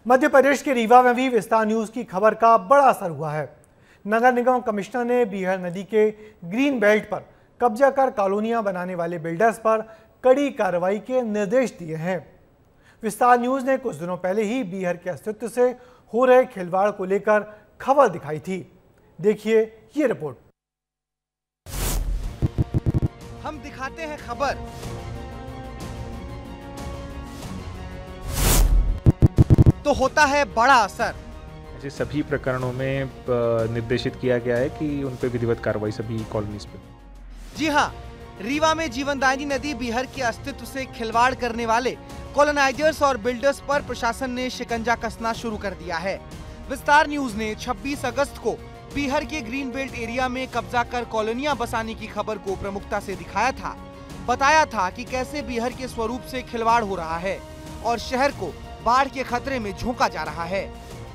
मध्य प्रदेश के रीवा में भी विस्तार न्यूज की खबर का बड़ा असर हुआ है। नगर निगम कमिश्नर ने बीहर नदी के ग्रीन बेल्ट पर कब्जा कर कॉलोनियां बनाने वाले बिल्डर्स पर कड़ी कार्रवाई के निर्देश दिए हैं। विस्तार न्यूज ने कुछ दिनों पहले ही बीहर के अस्तित्व से हो रहे खिलवाड़ को लेकर खबर दिखाई थी। देखिए ये रिपोर्ट। हम दिखाते हैं खबर, तो होता है बड़ा असर। ऐसे सभी प्रकरणों में निर्देशित किया गया है कि उन पर विधिवत कार्रवाई सभी कॉलोनीज पे। जी हां, रीवा में जीवनदायिनी नदी बीहर के अस्तित्व से खिलवाड़ करने वाले कॉलोनाइजर्स और बिल्डर्स पर प्रशासन ने शिकंजा कसना शुरू कर दिया है। विस्तार न्यूज ने 26 अगस्त को बीहर के ग्रीन बेल्ट एरिया में कब्जा कर कॉलोनियां बसाने की खबर को प्रमुखता से दिखाया था। बताया था कि कैसे बीहर के स्वरूप से खिलवाड़ हो रहा है और शहर को बाढ़ के खतरे में झोंका जा रहा है।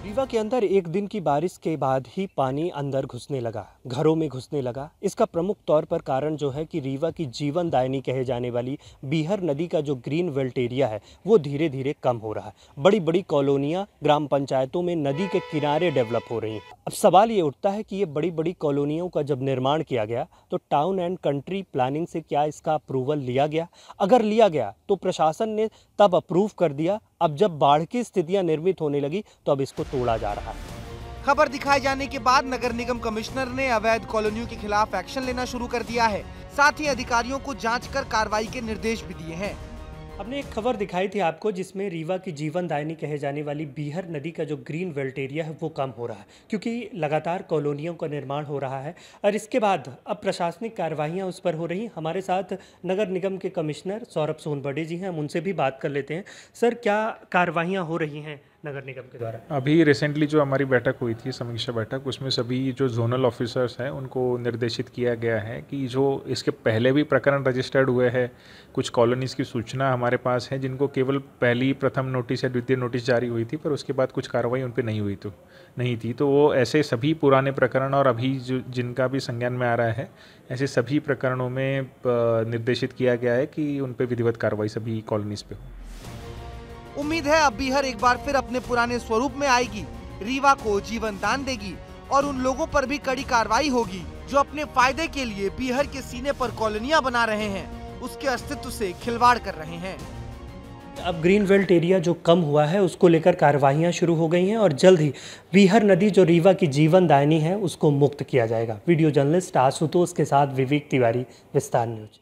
रीवा के अंदर एक दिन की बारिश के बाद ही पानी अंदर घुसने लगा, घरों में घुसने लगा। इसका प्रमुख तौर पर कारण जो है कि रीवा की जीवनदायिनी कहे जाने वाली बीहर नदी का जो ग्रीन बेल्ट एरिया है वो धीरे धीरे कम हो रहा है। बड़ी बड़ी कॉलोनियां ग्राम पंचायतों में नदी के किनारे डेवलप हो रही हैं। अब सवाल ये उठता है कि ये बड़ी बड़ी कॉलोनियों का जब निर्माण किया गया तो टाउन एंड कंट्री प्लानिंग से क्या इसका अप्रूवल लिया गया? अगर लिया गया तो प्रशासन ने तब अप्रूव कर दिया। अब जब बाढ़ की स्थितियां निर्मित होने लगी तो अब इसको तोड़ा जा रहा है। खबर दिखाए जाने के बाद नगर निगम कमिश्नर ने अवैध कॉलोनियों के खिलाफ एक्शन लेना शुरू कर दिया है। साथ ही अधिकारियों को जांच कर कार्रवाई के निर्देश भी दिए हैं। हमने एक खबर दिखाई थी आपको जिसमें रीवा की जीवनदायिनी कहे जाने वाली बीहर नदी का जो ग्रीन बेल्ट एरिया है वो कम हो रहा है, क्योंकि लगातार कॉलोनियों का निर्माण हो रहा है और इसके बाद अब प्रशासनिक कार्रवाइयां उस पर हो रही। हमारे साथ नगर निगम के कमिश्नर सौरभ सोनबड़े जी हैं, हम उनसे भी बात कर लेते हैं। सर, क्या कार्रवाइयाँ हो रही हैं नगर निगम के द्वारा? अभी रिसेंटली जो हमारी बैठक हुई थी, समीक्षा बैठक, उसमें सभी जो जोनल ऑफिसर्स हैं उनको निर्देशित किया गया है कि जो इसके पहले भी प्रकरण रजिस्टर्ड हुए हैं, कुछ कॉलोनीज़ की सूचना हमारे पास है जिनको केवल पहली प्रथम नोटिस या द्वितीय नोटिस जारी हुई थी, पर उसके बाद कुछ कार्रवाई उन पर नहीं थी। तो वो ऐसे सभी पुराने प्रकरण और अभी जो जिनका भी संज्ञान में आ रहा है, ऐसे सभी प्रकरणों में निर्देशित किया गया है कि उन पर विधिवत कार्रवाई सभी कॉलोनीज़ पे हो। उम्मीद है अब बीहर एक बार फिर अपने पुराने स्वरूप में आएगी, रीवा को जीवन दान देगी और उन लोगों पर भी कड़ी कार्रवाई होगी जो अपने फायदे के लिए बीहर के सीने पर कॉलोनियां बना रहे हैं, उसके अस्तित्व से खिलवाड़ कर रहे हैं। अब ग्रीन बेल्ट एरिया जो कम हुआ है उसको लेकर कार्रवाइयां शुरू हो गई हैं और जल्द ही बीहर नदी जो रीवा की जीवनदायिनी है उसको मुक्त किया जाएगा। वीडियो जर्नलिस्ट आशुतोष के साथ विवेक तिवारी, विस्तार न्यूज।